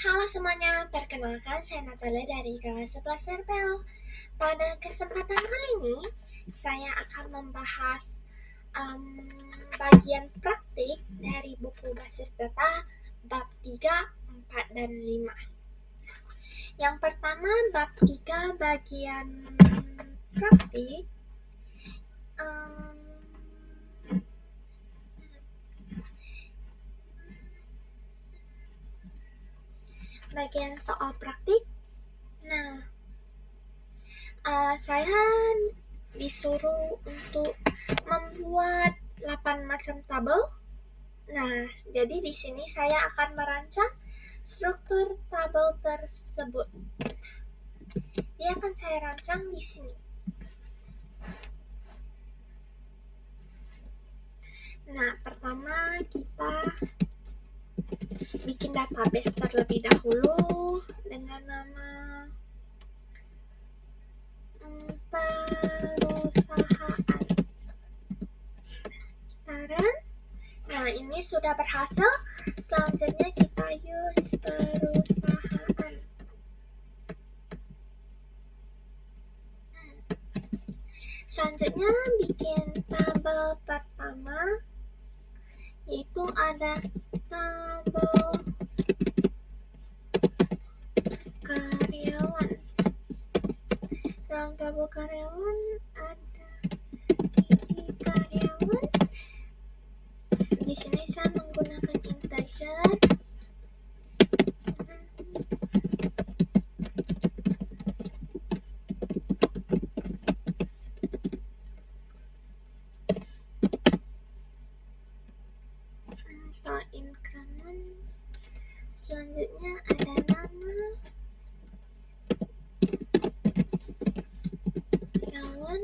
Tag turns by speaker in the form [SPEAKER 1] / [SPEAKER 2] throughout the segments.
[SPEAKER 1] Halo semuanya, perkenalkan saya Natalia dari kelas 11 RPL. Pada kesempatan kali ini, saya akan membahas bagian praktik dari buku basis data bab 3, 4, dan 5. Yang pertama, bab 3 bagian praktik. Bagian soal praktik. Nah, saya disuruh untuk membuat 8 macam tabel. Nah, jadi di sini saya akan merancang struktur tabel tersebut. Dia akan saya rancang di sini. Nah, pertama kita bikin database terlebih dahulu dengan nama perusahaan. Nah, ini sudah berhasil. Selanjutnya kita use perusahaan. Selanjutnya bikin tabel pertama, yaitu ada tabel karyawan. Dalam tabel karyawan ada ID karyawan. Di sini saya menggunakan integer. Atau increment. Selanjutnya ada nama karyawan.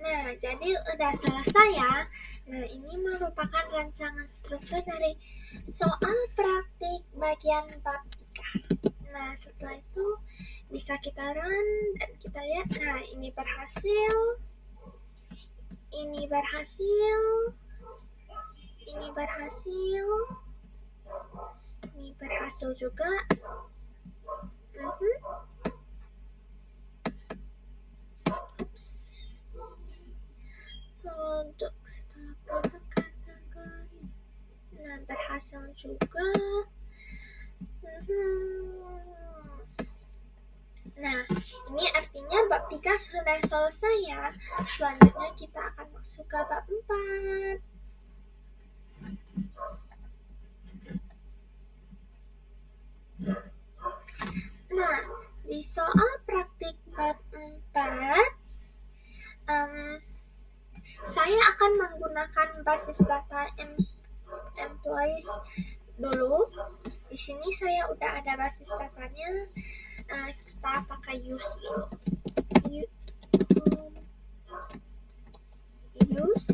[SPEAKER 1] Nah, jadi udah selesai ya. Nah, ini merupakan rancangan struktur dari soal praktik bagian bab 3. Nah, setelah itu bisa kita run dan kita lihat. Nah, ini berhasil. Ini berhasil. Ini berhasil. Ini berhasil juga. Ups. Produk setelah produk kategori. Nah, berhasil juga. Nah, ini artinya bab 3 sudah selesai ya. Selanjutnya kita akan masuk ke bab 4. Nah, di soal praktik bab 4, saya akan menggunakan basis data employees dulu. Di sini saya udah ada basis datanya. Kita pakai use dulu. Use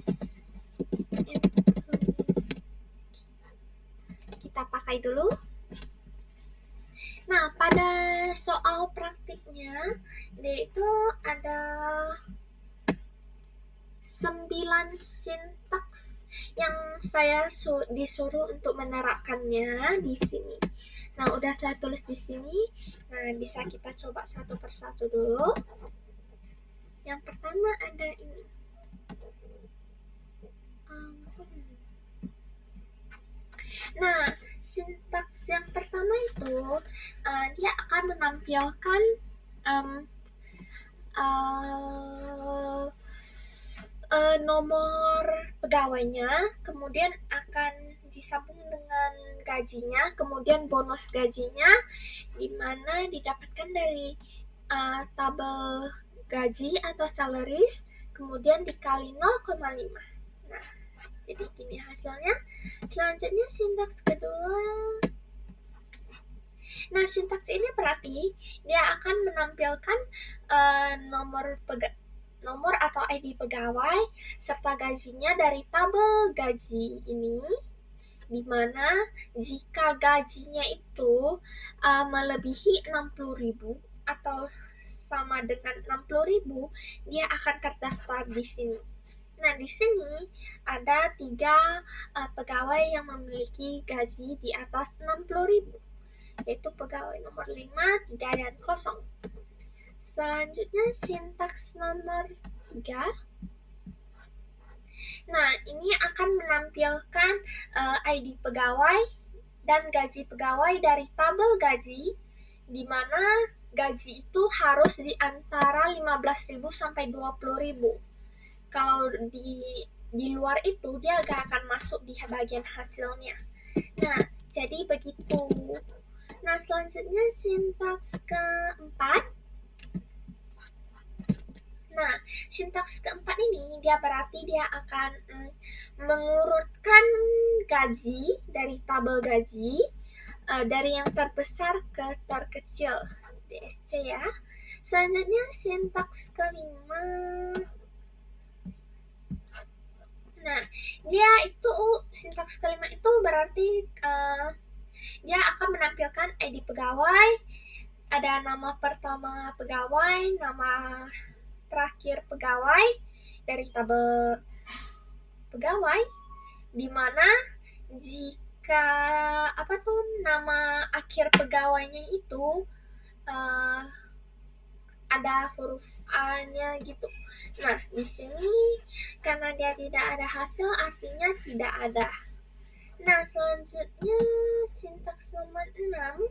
[SPEAKER 1] kita pakai dulu. Nah, pada soal praktiknya, dia itu ada 9 sintaks yang saya disuruh untuk menerapkannya di sini. Nah, udah saya tulis di sini. Nah, bisa kita coba satu persatu dulu. Yang pertama ada ini. Nah, sintaks yang pertama itu dia akan menampilkan um, uh, nomor pegawainya, kemudian akan disambung dengan gajinya, kemudian bonus gajinya, di mana didapatkan dari tabel gaji atau salaries, kemudian dikali 0,5. Nah, jadi gini hasilnya. Selanjutnya sintaks kedua. Nah, sintaks ini berarti dia akan menampilkan nomor atau ID pegawai serta gajinya dari tabel gaji ini, di mana jika gajinya itu melebihi 60.000 atau sama dengan 60.000, dia akan terdaftar di sini. Nah, di sini ada 3 pegawai yang memiliki gaji di atas 60.000, yaitu pegawai nomor 5, 3, dan 0. Selanjutnya sintaks nomor 3. Nah, ini akan menampilkan ID pegawai dan gaji pegawai dari tabel gaji, di mana gaji itu harus di antara 15.000 sampai 20.000. Kalau di luar itu dia gak akan masuk di bagian hasilnya. Nah, jadi begitu. Nah, selanjutnya sintaks keempat. Nah, sintaks keempat ini dia berarti dia akan mengurutkan gaji dari tabel gaji dari yang terbesar ke terkecil, DSC ya. Selanjutnya sintaks kelima. Nah, dia itu sintaks kelima itu berarti dia akan menampilkan ID pegawai, ada nama pertama pegawai, nama terakhir pegawai dari tabel pegawai, di mana jika nama akhir pegawainya itu ada huruf A-nya gitu. Nah, di sini karena dia tidak ada hasil, artinya tidak ada. Nah, selanjutnya sintaks nomor 6.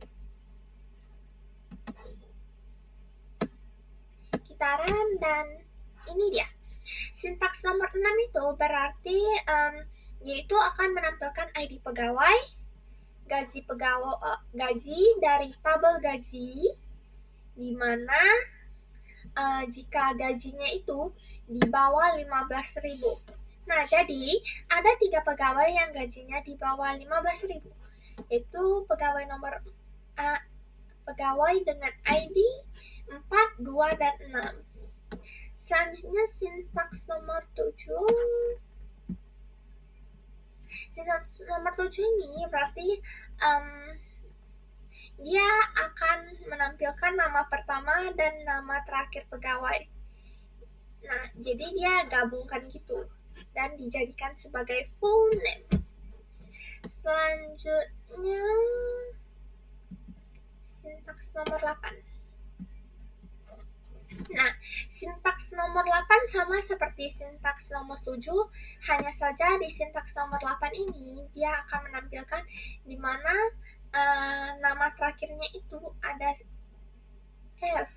[SPEAKER 1] Kitaran, dan ini dia. Sintaks nomor 6 itu berarti yaitu akan menampilkan ID pegawai, gaji dari tabel gaji, di mana jika gajinya itu di bawah 15.000. Nah, jadi ada 3 pegawai yang gajinya di bawah 15.000, yaitu pegawai nomor pegawai dengan ID 4, 2, dan 6. Selanjutnya sintaks nomor 7. Sintaks nomor 7 ini berarti dia akan menampilkan nama pertama dan nama terakhir pegawai. Nah, jadi dia gabungkan gitu dan dijadikan sebagai full name. Selanjutnya sintaks nomor 8. Nah, sintaks nomor 8 sama seperti sintaks nomor 7, hanya saja di sintaks nomor 8 ini dia akan menampilkan di mana nama terakhirnya itu ada F.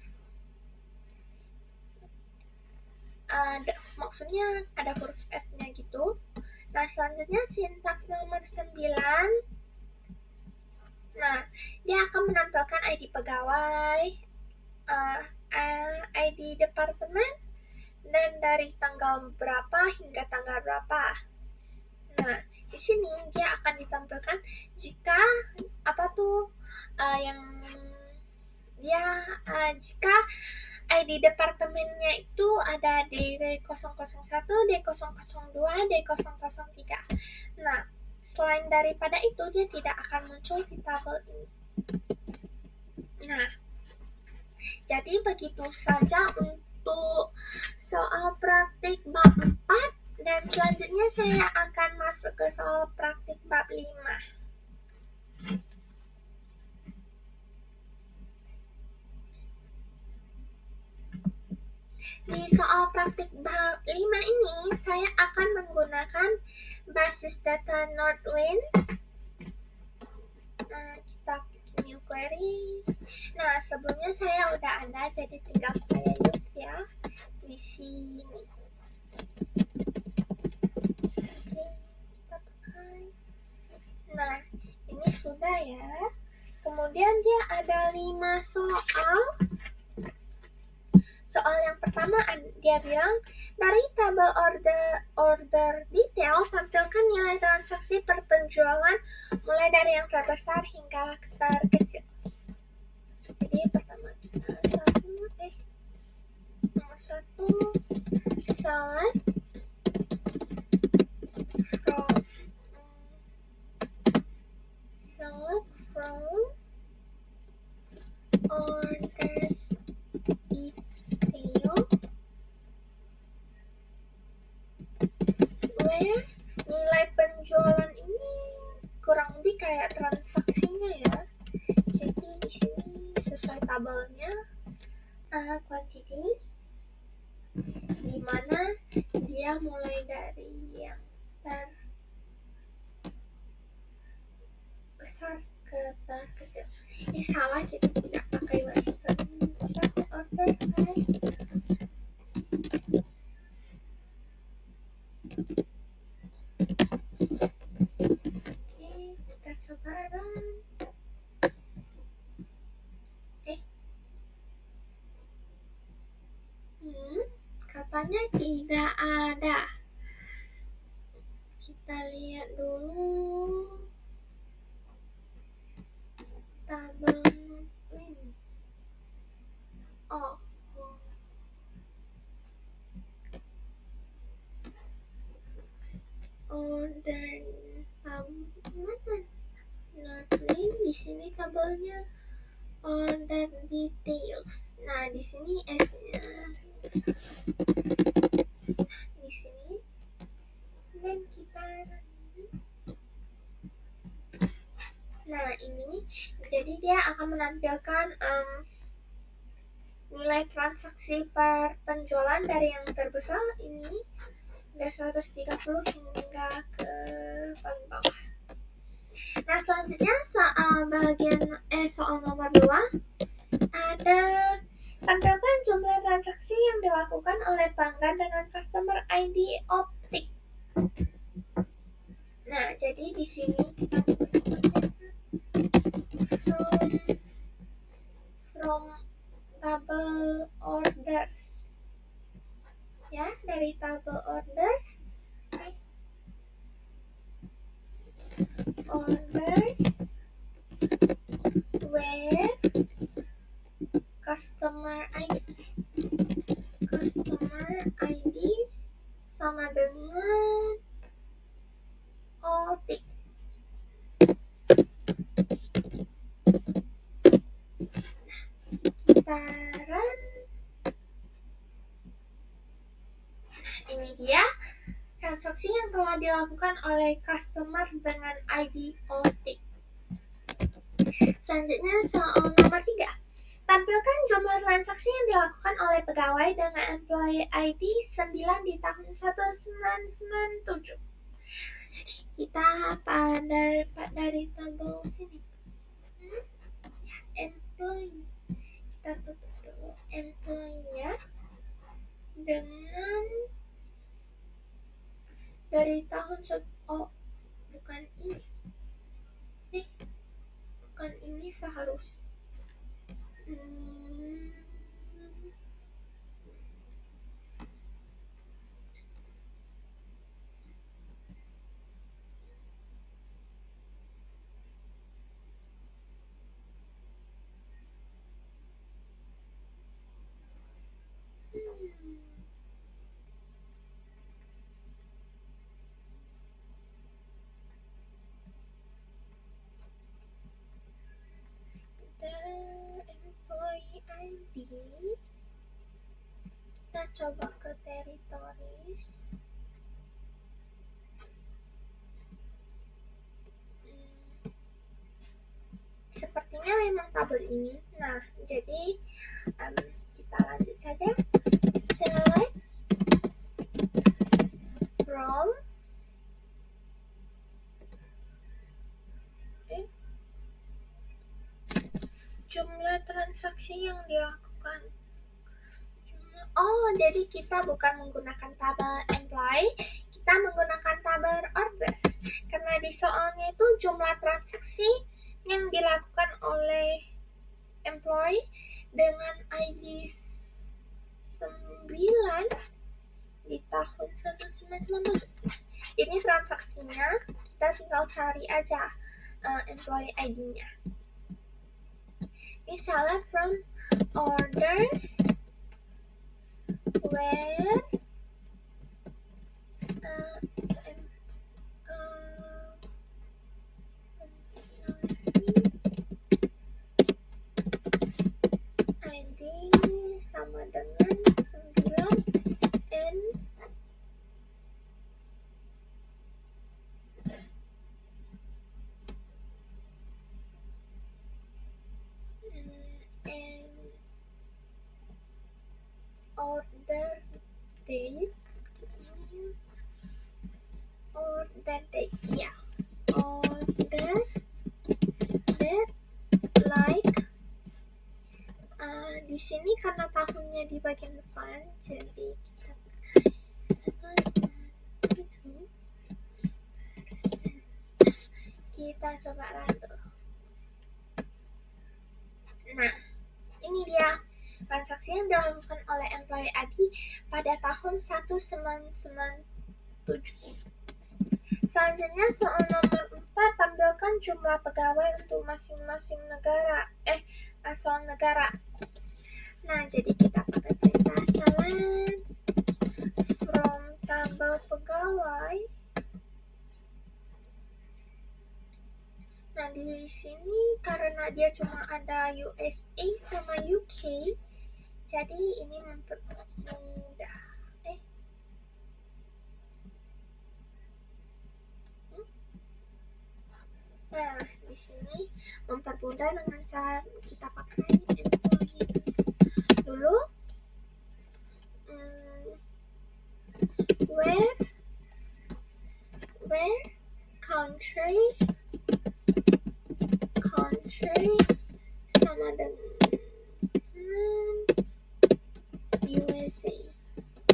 [SPEAKER 1] Maksudnya ada huruf F-nya gitu. Nah, selanjutnya sintaks nomor 9. Nah, dia akan menampilkan ID pegawai, ID departemen, dan dari tanggal berapa hingga tanggal berapa. Nah, di sini dia akan ditampilkan jika yang dia jika ID departemennya itu ada D001, D002, D003. Nah, selain daripada itu dia tidak akan muncul di tabel ini. Nah, jadi begitu saja untuk soal praktik bab 4, dan selanjutnya saya akan masuk ke soal praktik bab 5. Di soal praktik bab 5 ini, saya akan menggunakan basis data Northwind. Nah, kita bikin new query. Nah, sebelumnya saya udah ada, jadi tinggal saya use ya di sini. Oke, kita pakai. Nah, ini sudah ya. Kemudian dia ada 5 soal. Soal yang pertama dia bilang, dari tabel order detail tampilkan nilai transaksi per penjualan mulai dari yang terbesar hingga terkecil. Jadi pertama kita nomor 1 select from orders detail where nilai penjualan ini kurang lebih kayak transaksinya ya. Jadi di sini sesuai tabelnya quantity, di mana dia mulai dari yang terbesar ke terkecil. Ini salah, kita tidak pakai button order by. Oke, kita coba run. Katanya tidak ada. Kita lihat dulu tabel Northwind. Order mana? Northwind di sini tabelnya order details. Nah, di sini S-nya di sini, dan kita nah ini, jadi dia akan menampilkan nilai transaksi per penjualan dari yang terbesar ini dari 130 hingga ke paling bawah. Nah, selanjutnya soal nomor 2 ada tampilkan jumlah transaksi yang dilakukan oleh pelanggan dengan customer ID Optik. Nah, jadi di sini kita from tabel orders ya, dari tabel orders. Orders where customer ID sama dengan Optik. Kita run. Ini dia transaksi yang telah dilakukan oleh customer dengan ID Optik. Selanjutnya soal nomor 3. Tampilkan jumlah transaksi yang dilakukan oleh pegawai dengan employee ID 9 di tahun 1997. Kita dari tabel sini. Employee. Kita tutup dulu employee ya. Dengan dari tahun bukan ini. Bukan ini seharusnya. ID. Kita coba ke territories. Sepertinya memang tabel ini. Nah, jadi kita lanjut saja. Select from jumlah transaksi yang dilakukan. Oh, jadi kita bukan menggunakan tabel employee, kita menggunakan tabel orders. Karena di soalnya itu jumlah transaksi yang dilakukan oleh employee dengan ID 9 di tahun 1997. Ini transaksinya, kita tinggal cari aja employee ID-nya. Misalnya from orders where ID sama dengan 9 and order date, ya, order date like di sini karena tahunnya di bagian depan, jadi kita coba random. Nah, ini dia transaksi yang dilakukan oleh employee ID pada tahun 1997. Selanjutnya soal nomor 4, tampilkan jumlah pegawai untuk masing-masing negara, asal negara. Nah, jadi kita pakai perintah select from tabel pegawai. Nah, di sini karena dia cuma ada USA sama UK, jadi ini mempermudah. Nah, di sini mempermudah dengan cara kita pakai employees dulu. Where country sama dengan USA.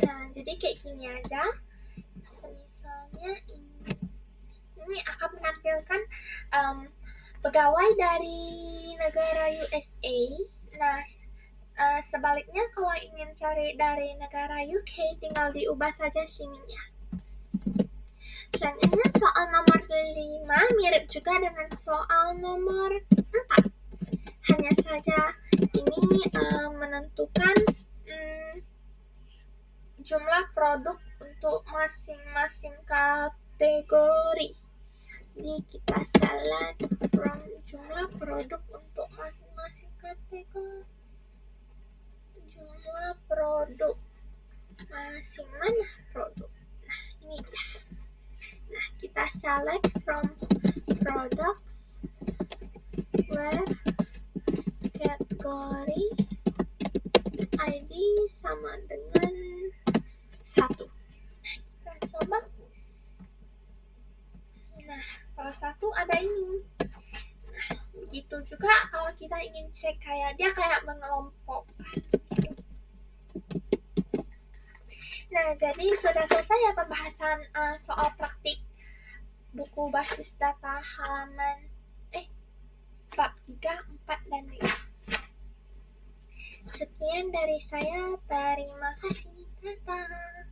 [SPEAKER 1] Nah, jadi kayak gini aja. Misalnya ini akan menampilkan pegawai dari negara USA. Nah, sebaliknya kalau ingin cari dari negara UK, tinggal diubah saja sininya. Selanjutnya soal nomor 5 mirip juga dengan soal nomor 4. Hanya saja ini menentukan jumlah produk untuk masing-masing kategori. Jadi kita select from jumlah produk untuk masing-masing kategori. Jumlah produk masing mana produk. Nah, ini dia. Nah, kita select from products where category ID sama dengan 1. Nah, kita coba. Nah, kalau 1 ada ini. Nah, begitu juga kalau kita ingin cek kayak dia kayak mengelompokkan gitu. Nah, jadi sudah selesai ya pembahasan soal praktik buku basis data halaman bab 3, 4, dan 5. Sekian dari saya, terima kasih. Dadah.